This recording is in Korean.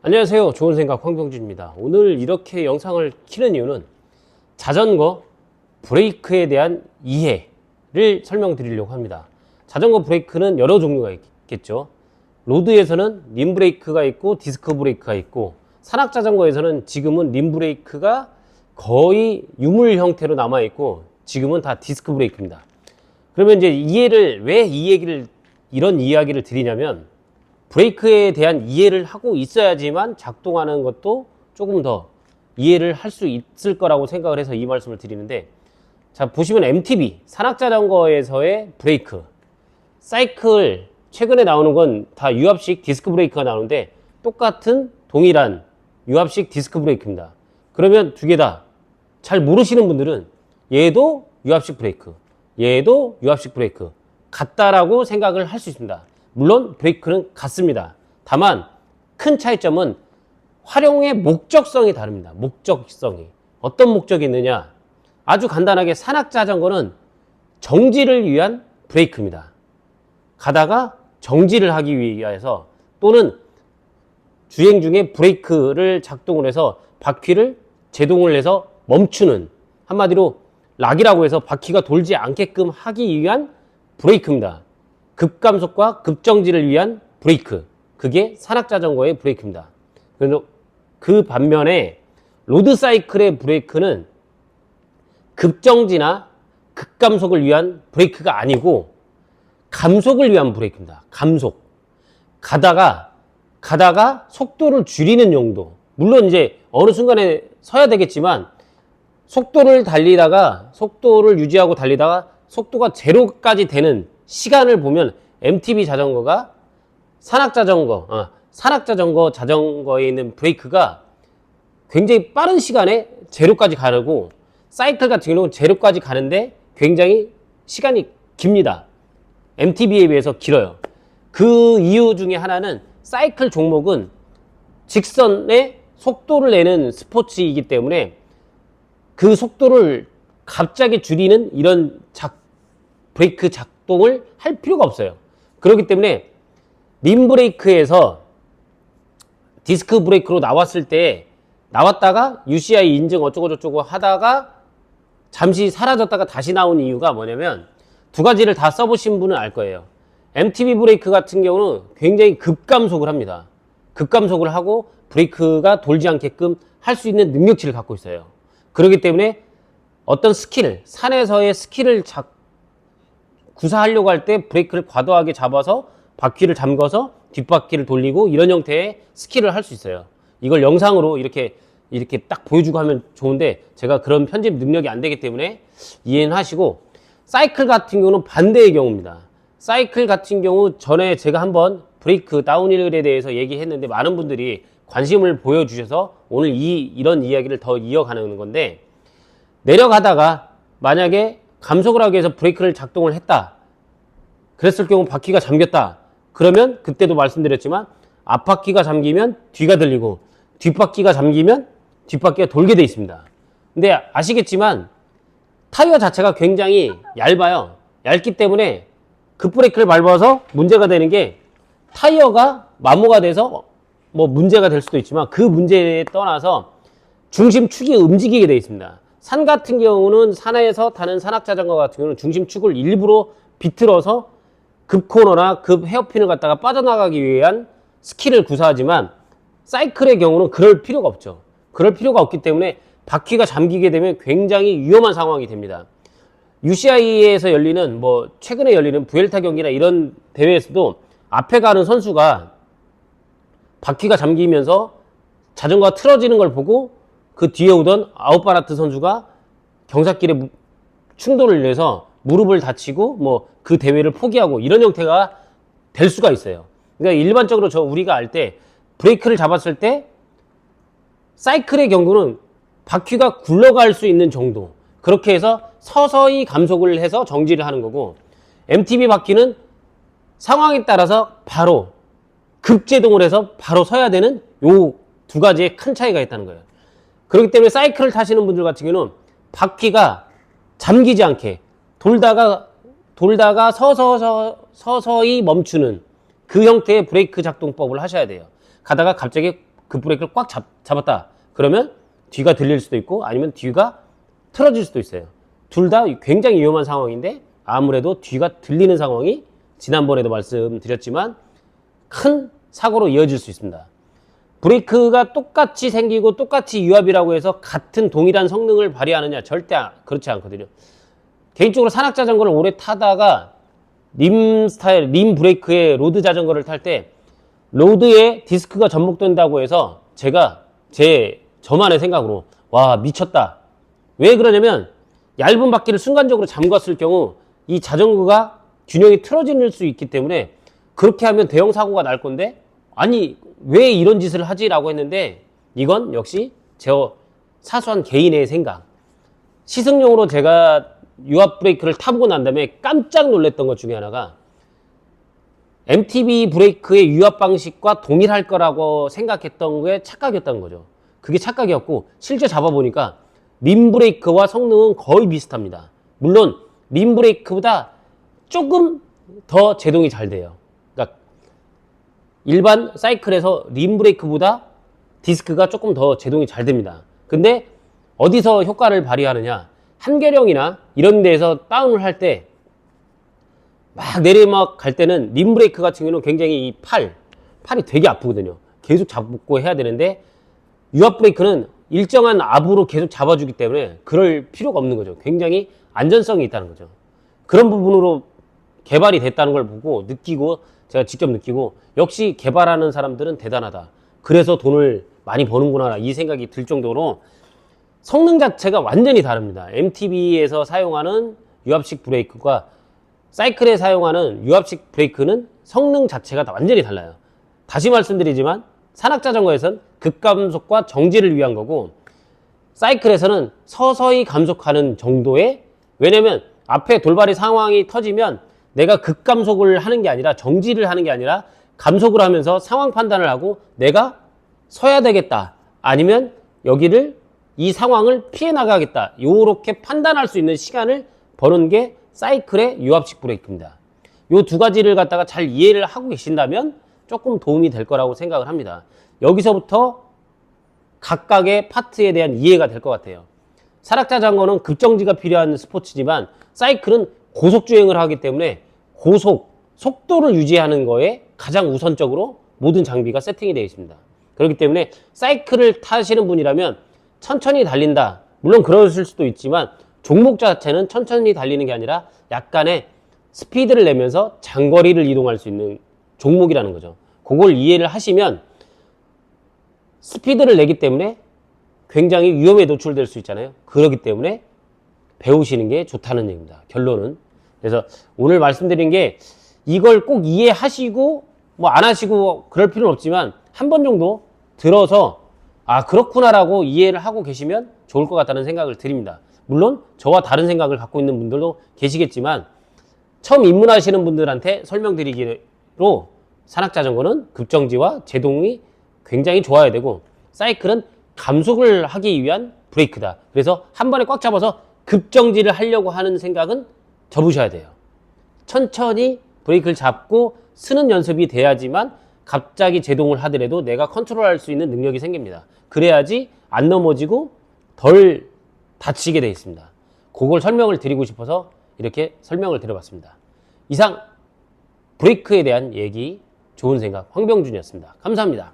안녕하세요. 좋은 생각 황병준입니다. 오늘 이렇게 영상을 키는 이유는 자전거 브레이크에 대한 이해를 설명드리려고 합니다. 자전거 브레이크는 여러 종류가 있겠죠. 로드에서는 림 브레이크가 있고 디스크 브레이크가 있고, 산악 자전거에서는 지금은 림 브레이크가 거의 유물 형태로 남아 있고 지금은 다 디스크 브레이크입니다. 그러면 이제 왜 이런 이야기를 드리냐면, 브레이크에 대한 이해를 하고 있어야지만 작동하는 것도 조금 더 이해를 할 수 있을 거라고 생각을 해서 이 말씀을 드리는데, 자, 보시면 MTB, 산악자전거에서의 브레이크, 사이클, 최근에 나오는 건 다 유압식 디스크 브레이크가 나오는데 똑같은 동일한 유압식 디스크 브레이크입니다. 그러면 두 개 다 잘 모르시는 분들은 얘도 유압식 브레이크, 얘도 유압식 브레이크 같다라고 생각을 할 수 있습니다. 물론 브레이크는 같습니다. 다만 큰 차이점은 활용의 목적성이 다릅니다. 목적성이 어떤 목적이 있느냐, 아주 간단하게 산악자전거는 정지를 위한 브레이크입니다. 가다가 정지를 하기 위해서, 또는 주행 중에 브레이크를 작동을 해서 바퀴를 제동을 해서 멈추는, 한마디로 락이라고 해서 바퀴가 돌지 않게끔 하기 위한 브레이크입니다. 급감속과 급정지를 위한 브레이크, 그게 산악자전거의 브레이크입니다. 그래서 그 반면에 로드사이클의 브레이크는 급정지나 급감속을 위한 브레이크가 아니고 감속을 위한 브레이크입니다. 감속. 가다가 속도를 줄이는 용도. 물론 이제 어느 순간에 서야 되겠지만, 속도를 유지하고 달리다가 속도가 제로까지 되는 시간을 보면 MTB 자전거가 자전거에 있는 브레이크가 굉장히 빠른 시간에 제로까지 가르고, 사이클 같은 경우는 제로까지 가는데 굉장히 시간이 깁니다. MTB에 비해서 길어요. 그 이유 중에 하나는 사이클 종목은 직선의 속도를 내는 스포츠이기 때문에 그 속도를 갑자기 줄이는 이런 브레이크 작동을 할 필요가 없어요. 그렇기 때문에 림 브레이크에서 디스크 브레이크로 나왔다가 UCI 인증 어쩌고저쩌고 하다가 잠시 사라졌다가 다시 나온 이유가 뭐냐면, 두 가지를 다 써보신 분은 알 거예요. MTB 브레이크 같은 경우는 굉장히 급감속을 합니다. 급감속을 하고 브레이크가 돌지 않게끔 할 수 있는 능력치를 갖고 있어요. 그렇기 때문에 어떤 산에서의 스킬을 구사하려고 할 때 브레이크를 과도하게 잡아서 바퀴를 잠궈서 뒷바퀴를 돌리고 이런 형태의 스킬을 할 수 있어요. 이걸 영상으로 이렇게 딱 보여주고 하면 좋은데, 제가 그런 편집 능력이 안 되기 때문에 이해는 하시고, 사이클 같은 경우는 반대의 경우입니다. 사이클 같은 경우 전에 제가 한번 브레이크 다운힐에 대해서 얘기했는데 많은 분들이 관심을 보여주셔서 오늘 이런 이야기를 더 이어가는 건데, 내려가다가 만약에 감속을 하기 위해서 브레이크를 작동을 했다, 그랬을 경우 바퀴가 잠겼다, 그러면 그때도 말씀드렸지만 앞바퀴가 잠기면 뒤가 들리고 뒷바퀴가 잠기면 뒷바퀴가 돌게 돼 있습니다. 근데 아시겠지만 타이어 자체가 굉장히 얇아요. 얇기 때문에 급브레이크를 밟아서 문제가 되는 게, 타이어가 마모가 돼서 뭐 문제가 될 수도 있지만 그 문제에 떠나서 중심축이 움직이게 되어 있습니다. 산 같은 경우는, 산에서 타는 산악자전거 같은 경우는 중심축을 일부러 비틀어서 급코너나 급 헤어핀을 갖다가 빠져나가기 위한 스킬을 구사하지만, 사이클의 경우는 그럴 필요가 없죠. 그럴 필요가 없기 때문에 바퀴가 잠기게 되면 굉장히 위험한 상황이 됩니다. UCI에서 열리는, 최근에 열리는 부엘타 경기나 이런 대회에서도 앞에 가는 선수가 바퀴가 잠기면서 자전거가 틀어지는 걸 보고 그 뒤에 오던 아웃바라트 선수가 경사길에 충돌을 내서 무릎을 다치고 그 대회를 포기하고 이런 형태가 될 수가 있어요. 그러니까 일반적으로 우리가 알 때 브레이크를 잡았을 때 사이클의 경우는 바퀴가 굴러갈 수 있는 정도, 그렇게 해서 서서히 감속을 해서 정지를 하는 거고, MTB 바퀴는 상황에 따라서 바로 급제동을 해서 바로 서야 되는 요 두 가지의 큰 차이가 있다는 거예요. 그렇기 때문에 사이클을 타시는 분들 같은 경우는 바퀴가 잠기지 않게 돌다가 서서히 멈추는 그 형태의 브레이크 작동법을 하셔야 돼요. 가다가 갑자기 급브레이크를 꽉 잡았다. 그러면 뒤가 들릴 수도 있고 아니면 뒤가 틀어질 수도 있어요. 둘 다 굉장히 위험한 상황인데 아무래도 뒤가 들리는 상황이 지난번에도 말씀드렸지만 큰 사고로 이어질 수 있습니다. 브레이크가 똑같이 생기고 똑같이 유압이라고 해서 같은 동일한 성능을 발휘하느냐? 절대 그렇지 않거든요. 개인적으로 산악자전거를 오래 타다가 림 스타일, 림 브레이크의 로드 자전거를 탈 때 로드에 디스크가 접목된다고 해서 제가 저만의 생각으로 와 미쳤다. 왜 그러냐면 얇은 바퀴를 순간적으로 잠갔을 경우 이 자전거가 균형이 틀어질 수 있기 때문에 그렇게 하면 대형 사고가 날 건데 아니 왜 이런 짓을 하지? 라고 했는데 이건 역시 제 사소한 개인의 생각. 시승용으로 제가 유압 브레이크를 타보고 난 다음에 깜짝 놀랐던 것 중에 하나가 MTB 브레이크의 유압 방식과 동일할 거라고 생각했던 게 착각이었다는 거죠. 그게 착각이었고 실제 잡아보니까 림 브레이크와 성능은 거의 비슷합니다. 물론 림 브레이크보다 조금 더 제동이 잘 돼요. 그러니까 일반 사이클에서 림 브레이크보다 디스크가 조금 더 제동이 잘 됩니다. 근데 어디서 효과를 발휘하느냐? 한계령이나 이런 데에서 다운을 할 때 막 내리막 갈 때는 림 브레이크 같은 경우는 굉장히 이 팔이 되게 아프거든요. 계속 잡고 해야 되는데 유압 브레이크는 일정한 압으로 계속 잡아주기 때문에 그럴 필요가 없는 거죠. 굉장히 안전성이 있다는 거죠. 그런 부분으로 개발이 됐다는 걸 보고 느끼고 제가 직접 느끼고 역시 개발하는 사람들은 대단하다. 그래서 돈을 많이 버는구나 이 생각이 들 정도로 성능 자체가 완전히 다릅니다. MTB에서 사용하는 유압식 브레이크와 사이클에 사용하는 유압식 브레이크는 성능 자체가 다 완전히 달라요. 다시 말씀드리지만 산악자전거에서는 급감속과 정지를 위한 거고 사이클에서는 서서히 감속하는 정도의 왜냐면 앞에 돌발이 상황이 터지면 내가 급감속을 하는 게 아니라 정지를 하는 게 아니라 감속을 하면서 상황 판단을 하고 내가 서야 되겠다 아니면 여기를 이 상황을 피해 나가겠다 요렇게 판단할 수 있는 시간을 버는 게 사이클의 유압식 브레이크입니다. 요 두 가지를 갖다가 잘 이해를 하고 계신다면 조금 도움이 될 거라고 생각을 합니다. 여기서부터 각각의 파트에 대한 이해가 될 것 같아요. 산악자전거는 급정지가 필요한 스포츠지만 사이클은 고속주행을 하기 때문에 속도를 유지하는 거에 가장 우선적으로 모든 장비가 세팅이 되어 있습니다. 그렇기 때문에 사이클을 타시는 분이라면 천천히 달린다. 물론 그러실 수도 있지만 종목 자체는 천천히 달리는 게 아니라 약간의 스피드를 내면서 장거리를 이동할 수 있는 종목이라는 거죠. 그걸 이해를 하시면 스피드를 내기 때문에 굉장히 위험에 노출될 수 있잖아요. 그렇기 때문에 배우시는 게 좋다는 얘기입니다. 결론은. 그래서 오늘 말씀드린 게 이걸 꼭 이해하시고 뭐 안 하시고 그럴 필요는 없지만 한 번 정도 들어서 아 그렇구나라고 이해를 하고 계시면 좋을 것 같다는 생각을 드립니다. 물론 저와 다른 생각을 갖고 있는 분들도 계시겠지만 처음 입문하시는 분들한테 설명드리기로 산악자전거는 급정지와 제동이 굉장히 좋아야 되고 사이클은 감속을 하기 위한 브레이크다. 그래서 한 번에 꽉 잡아서 급정지를 하려고 하는 생각은 접으셔야 돼요. 천천히 브레이크를 잡고 쓰는 연습이 돼야지만 갑자기 제동을 하더라도 내가 컨트롤할 수 있는 능력이 생깁니다. 그래야지 안 넘어지고 덜 다치게 되어 있습니다. 그걸 설명을 드리고 싶어서 이렇게 설명을 드려봤습니다. 이상 브레이크에 대한 얘기 좋은 생각 황병준이었습니다. 감사합니다.